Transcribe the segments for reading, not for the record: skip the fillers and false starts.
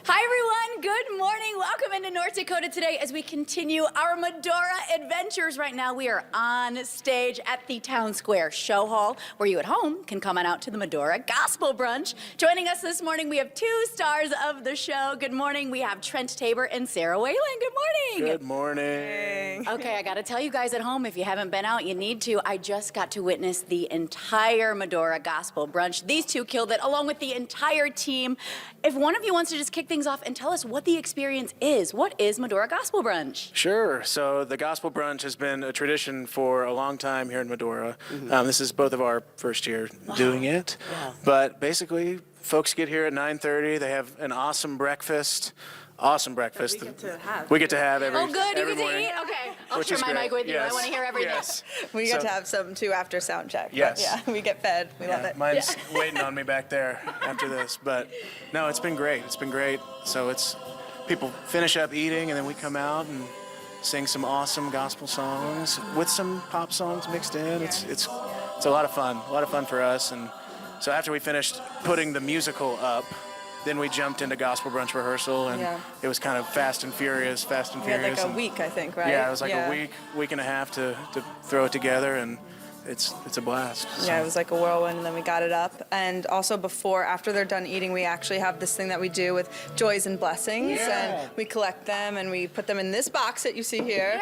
Hi everyone, good morning. Welcome into North Dakota today as we continue our Medora adventures. Right now we are on stage at the Town Square Show Hall, where you at home can come on out to the Medora Gospel Brunch. Joining us this morning, we have two stars of the show. Good morning, we have Trent Tabor and Sarah Whalen. Good morning. Good morning. Okay, I gotta tell you guys at home, if you haven't been out, you need to. I just got to witness the entire Medora Gospel Brunch. These two killed it, along with the entire team. If one of you wants to just kick things off and tell us what the experience is. What is Medora Gospel Brunch? Sure. So the Gospel Brunch has been a tradition for a long time here in Medora. This is both of our first year doing it. Wow. But basically, folks get here at 9:30. They have an awesome breakfast. Awesome breakfast. We get to have every. Oh, good. You every get to morning, eat? Okay. I'll which share is my great. mic with you. I Yes. want to hear everything. Yes. We get So- to have some too after sound check. but Yes. yeah, we get fed. We love it. Mine's waiting on me back there after this. But no, it's been great. It's been great. So it's people finish up eating and then we come out and sing some awesome gospel songs with some pop songs mixed in. It's a lot of fun. A lot of fun for us. And so after we finished putting the musical up, then we jumped into gospel brunch rehearsal, and it was kind of fast and furious. We had like a and- week, I think, right? Yeah, it was like a week and a half to throw it together, and it's a blast. Yeah, it was like a whirlwind, and then we got it up. And also after they're done eating, we actually have this thing that we do with joys and blessings, and we collect them and we put them in this box that you see here,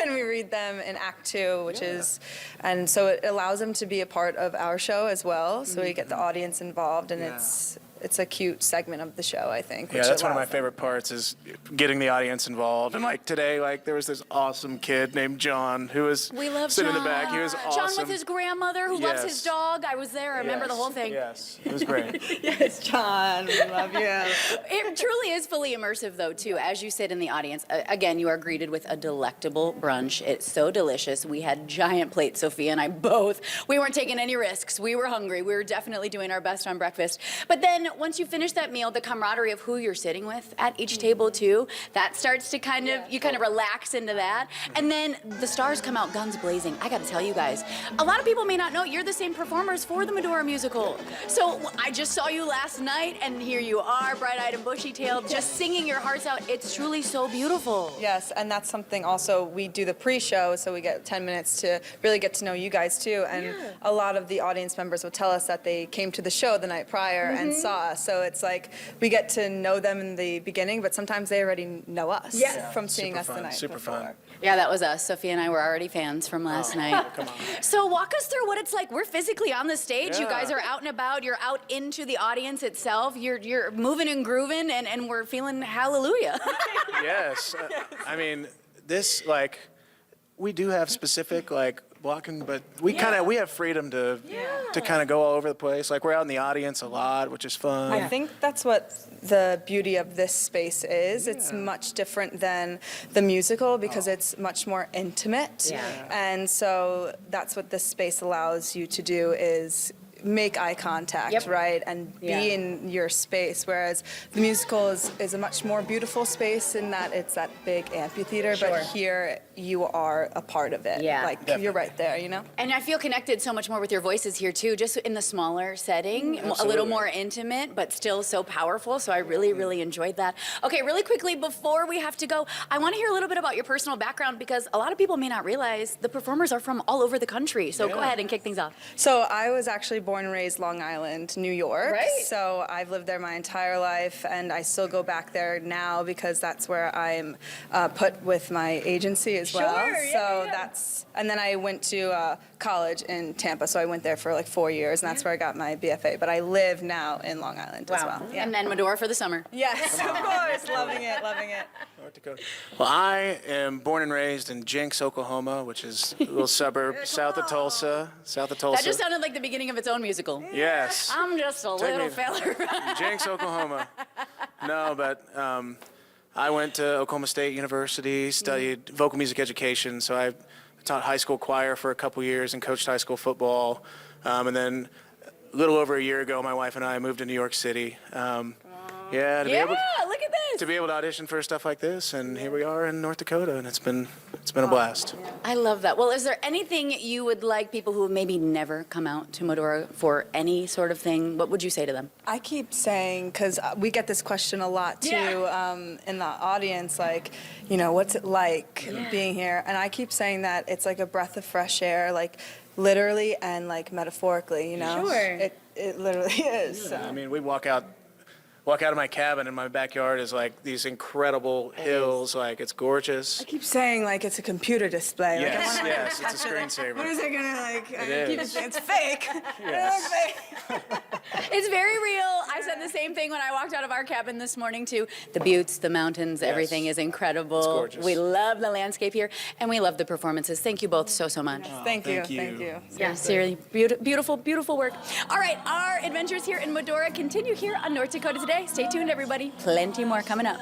and we read them in Act 2, which is, and so it allows them to be a part of our show as well. So we get the audience involved, and it's a cute segment of the show, I think. Yeah, which that's one of my allows them. favorite parts is getting the audience involved. And like today, like there was this awesome kid named John who was We love sitting John. in the back. He was awesome. John with his grandmother who loves his Yes. dog. I was there. I remember the whole thing. Yes, it was great. Yes, John, we love you. It truly is fully immersive, though, too. As you sit in the audience, again, you are greeted with a delectable brunch. It's so delicious. We had giant plates, Sophia and I both. We weren't taking any risks. We were hungry. We were definitely doing our best on breakfast. But then once you finish that meal, the camaraderie of who you're sitting with at each table, too, that starts to kind of, you kind of relax into that. And then the stars come out guns blazing. I got to tell you guys, a lot of people may not know you're the same performers for the Medora musical. So I just saw you last night, and here you are, bright-eyed and bushy-tailed, just singing your hearts out. It's truly so beautiful. Yes, and that's something also we do the pre-show, so we get 10 minutes to really get to know you guys too. And a lot of the audience members will tell us that they came to the show the night prior and saw us. So it's like we get to know them in the beginning, but sometimes they already know us from seeing Super us the fun, night super before. fun. Yeah, that was us. Sophia and I were already fans from last night. Come on. So walk us through what it's like. We're physically on the stage. You Yeah. guys are out and about. You're out into the audience itself. You're moving and grooving, and we're feeling hallelujah. Yes. I mean, this, like, we do have specific, like, blocking, but we have freedom to kind of go all over the place. Like, we're out in the audience a lot, which is fun. I think that's what the beauty of this space is. It's much different than the musical because it's much more intimate. Yeah. And so that's what this space allows you to do is make eye contact, right? And be in your space. Whereas the musical is a much more beautiful space in that it's that big amphitheater, but here you are a part of it. Yeah. Like you're right there, you know? And I feel connected so much more with your voices here too, just in the smaller setting, a little Absolutely. more intimate, but still so powerful. So I really, really enjoyed that. Okay, really quickly before we have to go, I want to hear a little bit about your personal background because a lot of people may not realize the performers are from all over the country. So go ahead and kick things off. So I was actually born and raised Long Island, New York. Right. So I've lived there my entire life, and I still go back there now because that's where I'm put with my agency as well. So that's, and then I went to college in Tampa, so I went there for like 4 years, and that's where I got my BFA. But I live now in Long Island as well. Yeah. And then Medora for the summer. Yes, of course, loving it, loving it. North Dakota. Well, I am born and raised in Jenks, Oklahoma, which is a little suburb south of Tulsa. That just sounded like the beginning of its own musical. Yes. I'm just a Take little me- feller. Jenks, Oklahoma. No, but I went to Oklahoma State University, studied vocal music education, so I taught high school choir for a couple years and coached high school football. And then a little over a year ago, my wife and I moved to New York City. To be able Look at to be able to audition for stuff like this, and here we are in North Dakota, and it's been a blast. I love that. Well, is there anything you would like people who maybe never come out to Medora for any sort of thing? What would you say to them? I keep saying, because we get this question a lot too in the audience, like, you know, what's it like being here? And I keep saying that it's like a breath of fresh air, like literally and like metaphorically, you know? Sure. It literally is. So. I mean, we walk out of my cabin, and my backyard is like these incredible hills. Like, it's gorgeous. I keep saying like it's a computer display. Like, Yes, I wanna yes, it's a touch it. screensaver. What is it gonna like? It is. It's fake. Yes. It's fake. It's very real. I said the same thing when I walked out of our cabin this morning too. The buttes, the mountains, everything is incredible. It's gorgeous. We love the landscape here, and we love the performances. Thank you both so much. Thank you. thank you. Thank you. Yeah, seriously, beautiful, beautiful work. All right, our adventures here in Medora continue here on North Dakota Today. Stay tuned, everybody. Plenty more coming up.